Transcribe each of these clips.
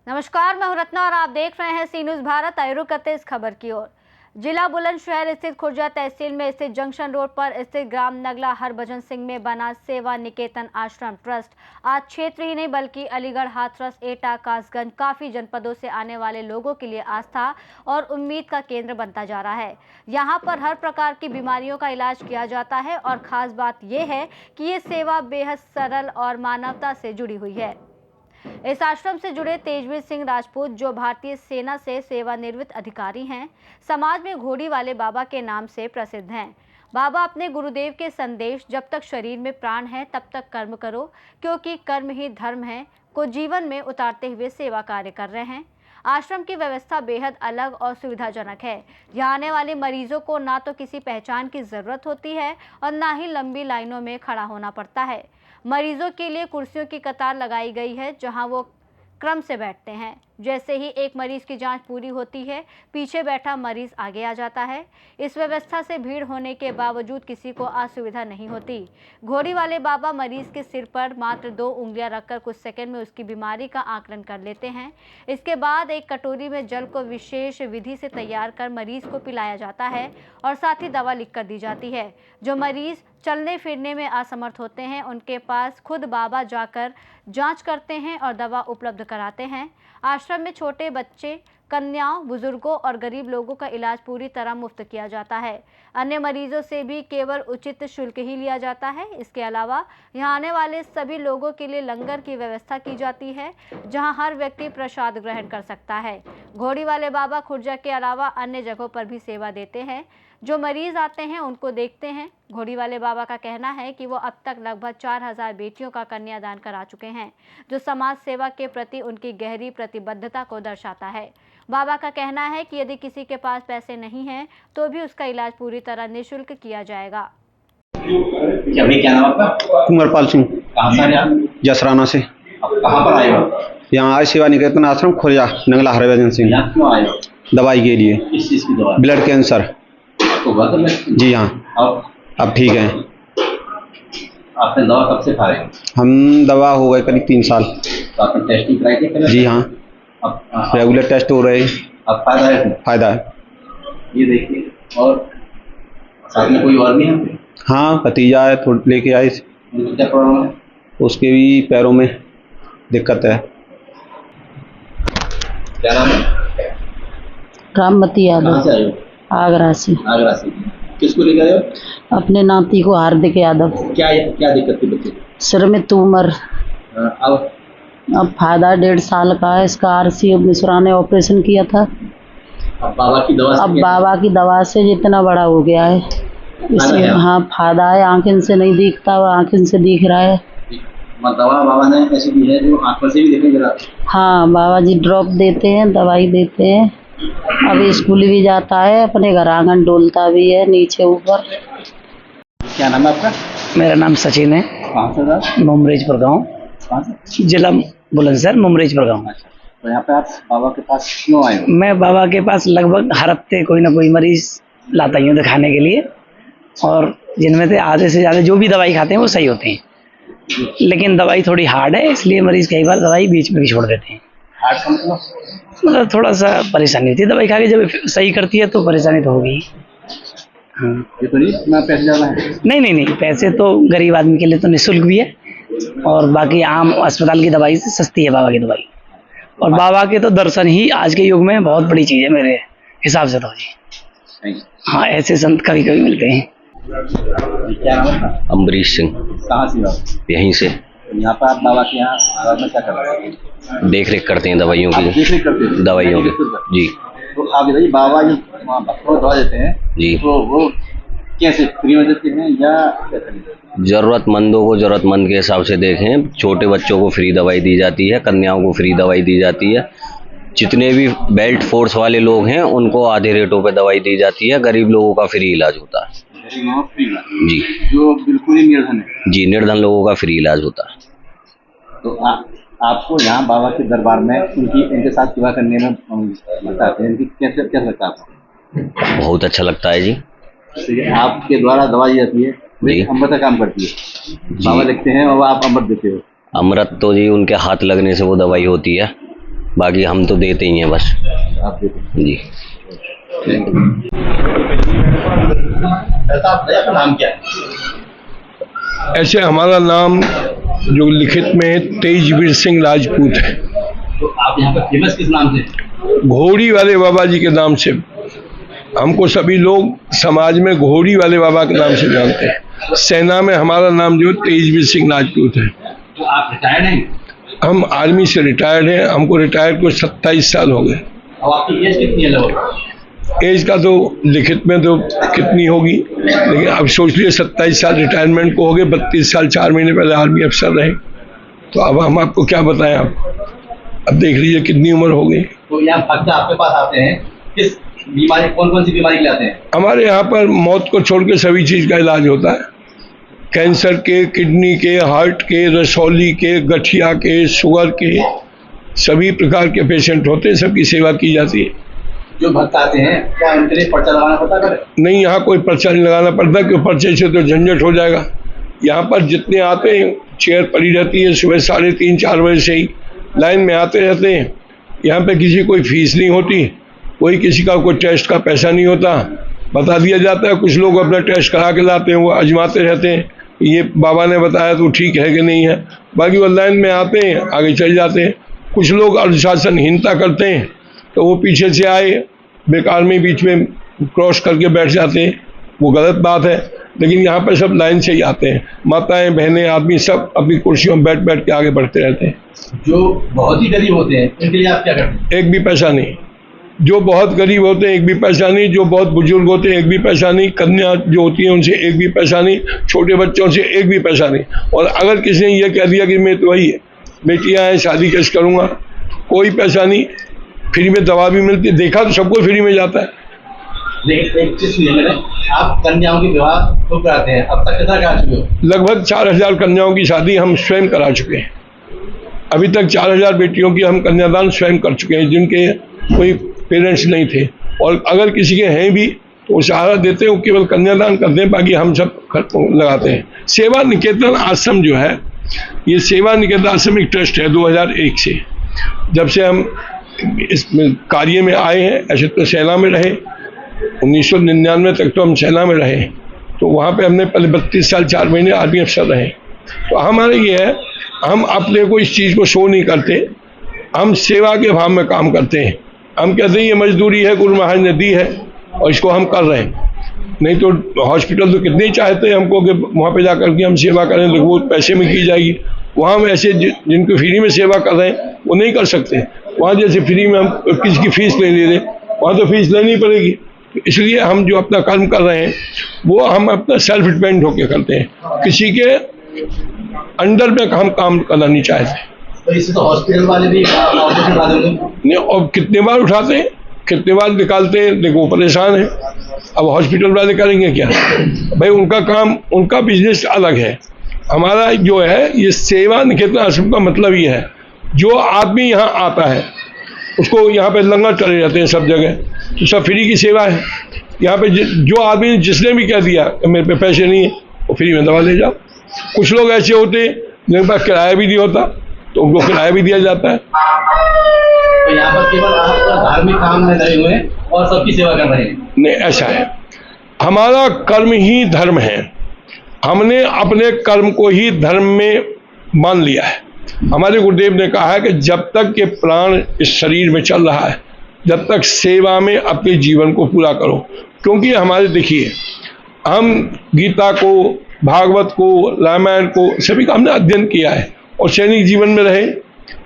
नमस्कार, मैं हूं रत्ना और आप देख रहे हैं सी न्यूज़ भारत। आइए रुक करते इस खबर की ओर। जिला बुलंदशहर स्थित खुर्जा तहसील में स्थित जंक्शन रोड पर स्थित ग्राम नगला हरभजन सिंह में बना सेवा निकेतन आश्रम ट्रस्ट आज क्षेत्र ही नहीं बल्कि अलीगढ़, हाथरस, एटा, कासगंज काफी जनपदों से आने वाले लोगों के लिए आस्था और उम्मीद का केंद्र बनता जा रहा है। यहाँ पर हर प्रकार की बीमारियों का इलाज किया जाता है और खास बात यह है कि ये सेवा बेहद सरल और मानवता से जुड़ी हुई है। इस आश्रम से जुड़े तेजवीर सिंह राजपूत, जो भारतीय सेना से सेवानिवृत्त अधिकारी हैं, समाज में घोड़ी वाले बाबा के नाम से प्रसिद्ध हैं। बाबा अपने गुरुदेव के संदेश "जब तक शरीर में प्राण है तब तक कर्म करो, क्योंकि कर्म ही धर्म है" को जीवन में उतारते हुए सेवा कार्य कर रहे हैं। आश्रम की व्यवस्था बेहद अलग और सुविधाजनक है। यहाँ आने वाले मरीजों को ना तो किसी पहचान की जरूरत होती है और ना ही लंबी लाइनों में खड़ा होना पड़ता है। मरीजों के लिए कुर्सियों की कतार लगाई गई है, जहां वो क्रम से बैठते हैं। जैसे ही एक मरीज की जांच पूरी होती है, पीछे बैठा मरीज आगे आ जाता है। इस व्यवस्था से भीड़ होने के बावजूद किसी को असुविधा नहीं होती। घोड़ी वाले बाबा मरीज के सिर पर मात्र 2 उंगलियां रखकर कुछ सेकंड में उसकी बीमारी का आकलन कर लेते हैं। इसके बाद एक कटोरी में जल को विशेष विधि से तैयार कर मरीज को पिलाया जाता है और साथ ही दवा लिख कर दी जाती है। जो मरीज चलने फिरने में असमर्थ होते हैं, उनके पास खुद बाबा जाकर जांच करते हैं और दवा उपलब्ध कराते हैं। आश्रम में छोटे बच्चे, कन्याओं, बुजुर्गों और गरीब लोगों का इलाज पूरी तरह मुफ्त किया जाता है। अन्य मरीजों से भी केवल उचित शुल्क ही लिया जाता है। इसके अलावा यहाँ आने वाले सभी लोगों के लिए लंगर की व्यवस्था की जाती है, जहाँ हर व्यक्ति प्रसाद ग्रहण कर सकता है। घोड़ी वाले बाबा खुर्जा के अलावा अन्य जगहों पर भी सेवा देते हैं। जो मरीज आते हैं उनको देखते हैं। घोड़ी वाले बाबा का कहना है कि वो अब तक लगभग 4000 बेटियों का कन्यादान करा चुके हैं, जो समाज सेवा के प्रति उनकी गहरी प्रतिबद्धता को दर्शाता है। बाबा का कहना है कि यदि किसी के पास पैसे नहीं हैं तो भी उसका इलाज पूरी तरह निःशुल्क किया जाएगा। क्या नाम आपका? कुंवरपाल सिंह। कहाँ से आए आप? जसराना से। अब कहाँ पर आए हो? यहाँ आए सेवा निकेतन आश्रम खुर्जा नगला हरभजन सिंह। यहाँ क्यों आए हो? दवाई के लिए। किस चीज़ की दवा? Blood cancer. आपको हुआ था? जी हाँ, अब ठीक है। आपने दवा कब से खा रहे हैं? हम दवा हो गए करीब 3 साल। तो आपने टेस्टिंग कराई थी पहले? जी हाँ, अब रेगुलर टेस्ट हो रहे हैं। अब फायदा है? फायदा है। ये देखिए, और साथ में कोई और भी है? हाँ, भतीजा है, थोड़ा लेके आए। उनको क्या प्रॉब्लम है? उसके भी पैरों में दिक्कत है। क्या नाम है? राममती कहाँ यादव, से आए हो? आगरा से। आगरा से। किसको लेकर आए हो? अपने नाती को हार्दिक यादव। क्या क्या दिक्कत थी बच्चे को? सिर में ट्यूमर। अब फायदा 1.5 साल का है। इसका RCO मिश्रा ने ऑपरेशन किया था। अब बाबा की दवा से अब बाबा की दवा से जितना बड़ा हो गया है, इसमें हाँ फायदा है। आंखें से नहीं दिखता, वो आंखें से दिख रहा है। दवा बाबा ने ऐसी दी है जो आंखों से भी दिखने जरा? हाँ, बाबा जी ड्रॉप देते हैं, दवाई देते हैं। अब स्कूल भी जाता है, अपने घर आंगन डोलता भी है, नीचे ऊपर। क्या नाम है आपका? मेरा नाम सचिन है। कहाँ से था? मुमरेजपुर गाँव, कहाँ से? जिला बुलंदशहर, मुमरेजपुर गाँव। तो यहाँ पे आप बाबा के पास क्यों आए हो? मैं बाबा के पास लगभग हर हफ्ते कोई ना कोई मरीज लाता ही हूँ दिखाने के लिए, और जिनमें से आधे से ज़्यादा जो भी दवाई खाते हैं वो सही होते हैं। लेकिन दवाई थोड़ी हार्ड है, इसलिए मरीज कई बार दवाई बीच में भी छोड़ देते हैं। हार्ट का मतलब थोड़ा सा परेशानी होती है दवाई खा के, जब सही करती है तो परेशानी तो होगी। हाँ, ये तो नहीं इतना पैसे ज़्यादा है? नहीं, पैसे तो गरीब आदमी के लिए तो निःशुल्क भी है, और बाकी आम अस्पताल की दवाई से सस्ती है बाबा की दवाई। और बाबा के तो दर्शन ही आज के युग में बहुत बड़ी चीज़ है मेरे हिसाब से तो जी। हाँ, ऐसे संत कभी कभी मिलते हैं। क्या नाम है? अम्बरीश सिंह। कहाँ से आप? यहीं से। यहाँ पर आप बाबा के यहाँ आराम में क्या कर रहे हैं? देख रेख करते हैं दवाइयों आप की। देख रेख करते हैं? दवाइयों की जी। तो आप बताइए, बाबा जो वहाँ भक्तों को दवा देते हैं जी, तो वो कैसे फ्री में देते हैं या कैसे? ज़रूरतमंदों को ज़रूरतमंद के हिसाब से देखें। छोटे बच्चों को फ्री दवाई दी जाती है, कन्याओं को फ्री दवाई दी जाती है। जितने भी बेल्ट फोर्स वाले लोग हैं उनको आधे रेटों पे दवाई दी जाती है। गरीब लोगों का फ्री इलाज होता है जी। जो बिल्कुल ही निर्धन है जी, निर्धन लोगों का फ्री इलाज होता है। तो आपको यहाँ बाबा के दरबार में इनके साथ सेवा करने में लगता है, कैसे लगता है आपको? बहुत अच्छा लगता है जी। आपके द्वारा दवा दी जाती है, जी। अमृत का काम करती है, बाबा लिखते हैं और आप अमृत देते हो। अमृत तो जी उनके हाथ लगने से वो दवाई होती है, बाकी हम तो देते ही हैं बस। आप देते हैं। जी। ऐसा आपका नाम क्या है? ऐसे हमारा नाम जो लिखित में है तेजवीर सिंह राजपूत है। तो आप यहाँ पे फेमस किस नाम से? घोड़ी वाले बाबा जी के नाम से हमको सभी लोग समाज में घोड़ी वाले बाबा के नाम से जानते हैं। सेना में हमारा नाम जो तेजवीर सिंह राजपूत है। तो आप रिटायर्ड हैं? हम आर्मी से रिटायर्ड हैं। हमको रिटायर्ड को 27 साल हो गए। अब आपकी एज कितनी है लगभग? एज का तो लिखित में तो कितनी होगी, लेकिन अब सोच लिए 27 साल रिटायरमेंट को हो गए। 32 साल 4 महीने पहले आर्मी अफसर रहे। तो अब हम आपको क्या बताएं, अब देख लीजिए कितनी उम्र हो गई। तो यहाँ भक्त आपके पास आते हैं, किस बीमारी, कौन कौन सी बीमारी के लाते हैं? हमारे यहाँ पर मौत को छोड़ के सभी चीज़ का इलाज होता है। कैंसर के, किडनी के, हार्ट के, रसौली के, गठिया के, शुगर के, सभी प्रकार के पेशेंट होते हैं, सबकी सेवा की जाती है। जो भक्त आते हैं क्या उनके लिए पर्चा लगाना पड़ता है? नहीं, यहाँ कोई पर्चा नहीं लगाना पड़ता, क्योंकि पर्चे से तो झंझट हो जाएगा। यहाँ पर जितने आते हैं चेयर पड़ी रहती है, सुबह 3:30-4 बजे से ही लाइन में आते रहते हैं। यहाँ पे किसी कोई फीस नहीं होती, कोई किसी का कोई टेस्ट का पैसा नहीं होता, बता दिया जाता है। कुछ लोग अपना टेस्ट करा के लाते हैं, वो आजमाते रहते हैं ये बाबा ने बताया तो ठीक है कि नहीं है, बाकी वो लाइन में आते हैं, आगे चले जाते हैं। कुछ लोग अनुशासनहीनता करते हैं तो वो पीछे से आए बेकार में बीच में क्रॉस करके बैठ जाते हैं, वो गलत बात है। लेकिन यहाँ पर सब लाइन से ही आते हैं, माताएं, बहनें, आदमी सब अपनी कुर्सियों में बैठ बैठ के आगे बढ़ते रहते हैं। जो बहुत ही गरीब होते हैं उनके लिए आप क्या करते हैं? एक भी पैसा नहीं। जो बहुत गरीब होते हैं एक भी पैसा नहीं, जो बहुत बुजुर्ग होते हैं एक भी पैसा नहीं, कन्या जो होती है उनसे एक भी पैसा नहीं, छोटे बच्चों से एक भी पैसा नहीं। और अगर किसी ने ये कह दिया कि मैं तो वही बेटियां हैं शादी कैसे करूँगा, कोई पैसा नहीं, फ्री में दवा भी मिलती है। देखा तो सबको फ्री में जाता है। लेकिन एक चीज सुनिए मेरे, आप कन्याओं की विवाह खूब कराते हैं, अब तक कितना करा चुके हो? लगभग 4000 कन्याओं की शादी हम स्वयं करा चुके हैं। अभी तक 4000 बेटियों की हम कन्यादान स्वयं कर चुके हैं, जिनके कोई पेरेंट्स नहीं थे। और अगर किसी के हैं भी तो वो सहारा देते हैं, वो केवल कन्यादान करते हैं, बाकी हम सब खर्च लगाते हैं। सेवा निकेतन आश्रम जो है, ये सेवा निकेतन आश्रम एक ट्रस्ट है 2001 से। जब से हम इस कार्य में आए हैं, ऐसे तो सेना में रहे, 1999 तक तो हम सेना में रहे, तो वहाँ पे हमने पहले 32 साल 4 महीने आर्मी अफसर रहे। तो हमारे ये है, हम अपने को इस चीज़ को शो नहीं करते, हम सेवा के भाव में काम करते हैं। हम कहते हैं ये मजदूरी है, गुरु महाराज ने दी है और इसको हम कर रहे हैं। नहीं तो हॉस्पिटल तो कितने ही चाहते हैं हमको कि वहाँ पे जाकर के हम सेवा करें, तो वो पैसे में की जाएगी। वहाँ हम ऐसे जिनको फ्री में सेवा कर रहे हैं वो नहीं कर सकते। वहाँ जैसे फ्री में हम किसी की फीस ले रहे, वहाँ तो फीस लेनी पड़ेगी। तो इसलिए हम जो अपना कर्म कर रहे हैं वो हम अपना सेल्फ डिपेंड होकर करते हैं, किसी के अंडर में हम काम करना नहीं चाहते। तो इससे तो हॉस्पिटल वाले भी ऑपरेशन करा देंगे नहीं, और कितने बार उठाते हैं, कितने बार निकालते हैं, देखो वो परेशान है। अब हॉस्पिटल वाले करेंगे क्या भाई, उनका काम, उनका बिजनेस अलग है। हमारा जो है ये सेवा निकेतन आश्रम का मतलब ये है, जो आदमी यहाँ आता है उसको यहाँ पे लंगर चले जाते हैं सब जगह, तो सब फ्री की सेवा है। यहाँ पे जो आदमी जिसने भी कह दिया कि मेरे पे पैसे नहीं है, वो फ्री में दवा ले जाओ। कुछ लोग ऐसे होते हैं जिनके पास किराया भी नहीं होता, तो उनको किराया भी दिया जाता है। तो यहाँ पर केवल आप धार्मिक काम में लगे हुए हैं और सबकी सेवा कर रहे हैं? नहीं, ऐसा है, हमारा कर्म ही धर्म है। हमने अपने कर्म को ही धर्म में मान लिया है। हमारे गुरुदेव ने कहा है कि जब तक ये प्राण इस शरीर में चल रहा है, जब तक सेवा में अपने जीवन को पूरा करो। क्योंकि हमारे देखिए, हम गीता को, भागवत को, रामायण को सभी का हमने अध्ययन किया है और सैनिक जीवन में रहे।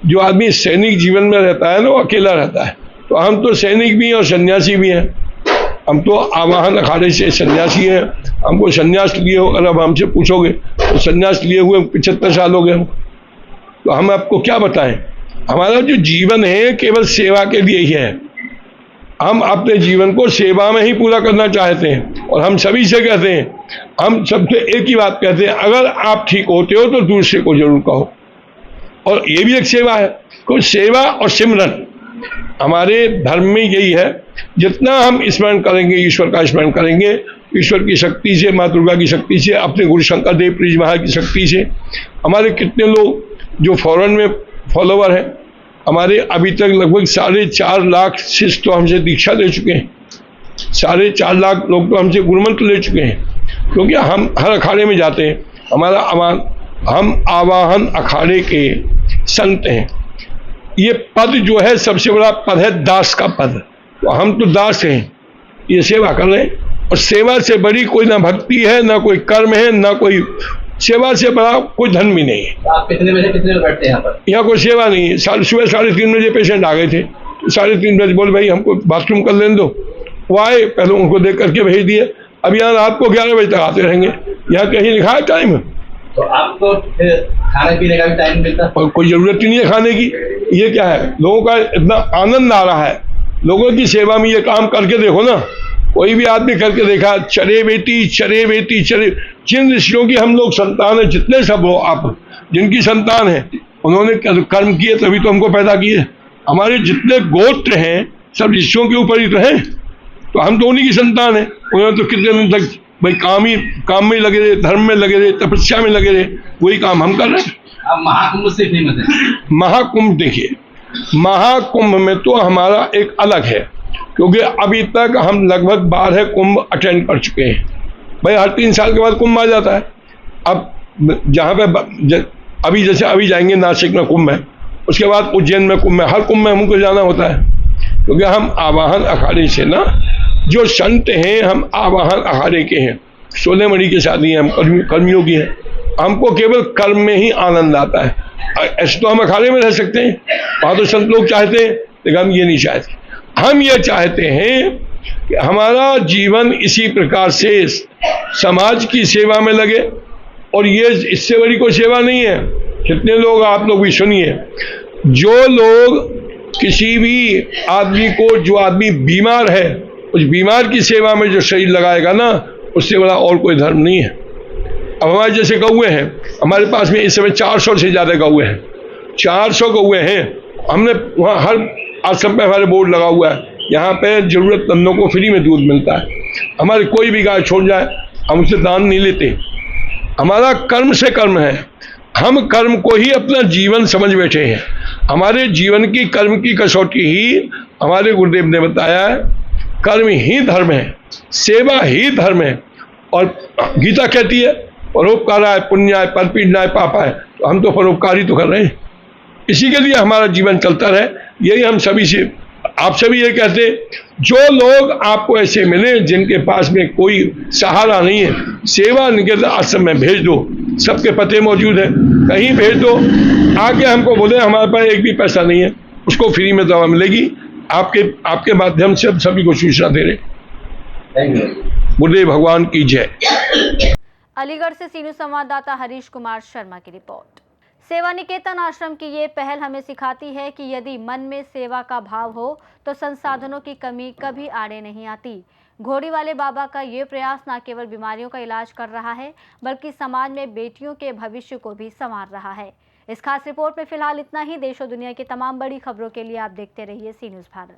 जो आदमी सैनिक जीवन में रहता है ना, वो अकेला रहता है। तो हम तो सैनिक भी हैं और सन्यासी भी हैं। हम तो आवाहन अखाड़े से सन्यासी हैं। हमको सन्यास लिए हो, अगर अब हमसे पूछोगे तो सन्यास लिए हुए 75 साल हो गए हमको। तो हम आपको क्या बताएं, हमारा जो जीवन है केवल सेवा के लिए ही है। हम अपने जीवन को सेवा में ही पूरा करना चाहते हैं। और हम सभी से कहते हैं, हम सबसे एक ही बात कहते हैं, अगर आप ठीक होते हो तो दूसरे को जरूर कहो। और ये भी एक सेवा है, कोई सेवा और सिमरन हमारे धर्म में यही है। जितना हम स्मरण करेंगे, ईश्वर का स्मरण करेंगे, ईश्वर की शक्ति से, माँ दुर्गा की शक्ति से, अपने गुरु शंकर देव प्रीज महाराज की शक्ति से हमारे कितने लोग जो फॉरेन में फॉलोवर हैं, हमारे अभी तक लगभग 4.5 लाख शिष्य तो हमसे दीक्षा ले चुके हैं। 4.5 लाख लोग तो हमसे गुरुमंत्र ले चुके हैं, क्योंकि हम हर अखाड़े में जाते हैं। हम आवाहन अखाड़े के संत हैं। ये पद जो है सबसे बड़ा पद है दास का पद, तो हम तो दास हैं, ये सेवा कर रहे हैं। और सेवा से बड़ी कोई ना भक्ति है, ना कोई कर्म है, ना कोई सेवा से बड़ा कोई धन भी नहीं है। आप कितने बजे बैठते हैं यहाँ पर? यहाँ कोई सेवा नहीं है। सुबह 3:30 बजे पेशेंट आ गए थे, 3:30 बजे बोले भाई हमको बाथरूम कर लेने दो। वो आए, पहले उनको देख करके भेज दिए। अब यहाँ रात को 11 बजे तक आते रहेंगे। यहाँ कहीं लिखा है टाइम? तो आपको फिर खाने पीने का भी टाइम मिलता है? और कोई जरूरत ही नहीं है खाने की। ये क्या है, लोगों का इतना आनंद आ रहा है लोगों की सेवा में। ये काम करके देखो ना, कोई भी आदमी करके देखा, चरे बेटी चरे बेटी चरे। जिन ऋषियों की हम लोग संतान है, जितने सब हो आप जिनकी संतान है, उन्होंने कर्म किए तभी तो हमको पैदा किए। हमारे जितने गोत्र हैं सब ऋषियों के ऊपर ही तो हैं, तो हम तो उन्हीं की संतान है। उन्होंने तो कितने दिन तक भाई काम में लगे रहे, धर्म में लगे रहे, तपस्या में लगे रहे, वही काम हम कर रहे हैं। आप महाकुंभ से फेमस है। महाकुंभ देखिए, महाकुंभ में तो हमारा एक अलग है, क्योंकि अभी तक हम लगभग 12 कुंभ अटेंड कर चुके हैं। भाई हर 3 साल के बाद कुंभ आ जाता है। अब जहाँ पे अभी जैसे अभी जाएंगे नासिक में कुंभ है, उसके बाद उज्जैन में कुंभ है। हर कुंभ में हमको जाना होता है, क्योंकि हम आवाहन अखाड़े से ना, जो संत हैं हम आवाहन अखाड़े के हैं। 16 मणि की शादी है, हम कर्मियों की है। हमको केवल कर्म में ही आनंद आता है। ऐसे तो हम अखाड़े में रह सकते हैं, वहाँ तो संत लोग चाहते हैं, लेकिन हम ये नहीं चाहते। हम ये चाहते हैं कि हमारा जीवन इसी प्रकार से समाज की सेवा में लगे, और ये इससे बड़ी कोई सेवा नहीं है। कितने लोग, आप लोग भी सुनिए, जो लोग किसी भी आदमी को, जो आदमी बीमार है, उस बीमार की सेवा में जो शरीर लगाएगा ना, उससे बड़ा और कोई धर्म नहीं है। अब हमारे जैसे कौए हैं, हमारे पास में इस समय 400 से ज़्यादा कौए हैं। 400 कौए हैं। हमने वहाँ हर आश्रम पे हमारे बोर्ड लगा हुआ है, यहाँ पे जरूरतमंदों को फ्री में दूध मिलता है। हमारे कोई भी गाय छोड़ जाए, हम उससे दान नहीं लेते। हमारा कर्म से कर्म है। हम कर्म को ही अपना जीवन समझ बैठे हैं। हमारे जीवन की कर्म की कसौटी ही हमारे गुरुदेव ने बताया है, कर्म ही धर्म है, सेवा ही धर्म है। और गीता कहती है परोपकाराय पुण्याय परपीडनाय पापाय, तो हम तो परोपकारी तो कर रहे हैं। इसी के लिए हमारा जीवन चलता रहे, यही हम सभी से, आपसे भी ये कहते हैं, जो लोग आपको ऐसे मिले जिनके पास में कोई सहारा नहीं है, सेवा निकेतन आश्रम में भेज दो। सबके पते मौजूद है, कहीं भेज दो। आके हमको बोले हमारे पास एक भी पैसा नहीं है, उसको फ्री में दवा मिलेगी। आपके माध्यम से हम सभी को सूचना दे रहे। Thank you. गुरुदेव भगवान की जय। अलीगढ़ से सीनू संवाददाता हरीश कुमार शर्मा की रिपोर्ट। सेवा निकेतन आश्रम की ये पहल हमें सिखाती है कि यदि मन में सेवा का भाव हो तो संसाधनों की कमी कभी आड़े नहीं आती। घोड़ी वाले बाबा का ये प्रयास न केवल बीमारियों का इलाज कर रहा है, बल्कि समाज में बेटियों के भविष्य को भी संवार रहा है। इस खास रिपोर्ट में फिलहाल इतना ही। देश और दुनिया की तमाम बड़ी खबरों के लिए आप देखते रहिए सी न्यूज़ भारत।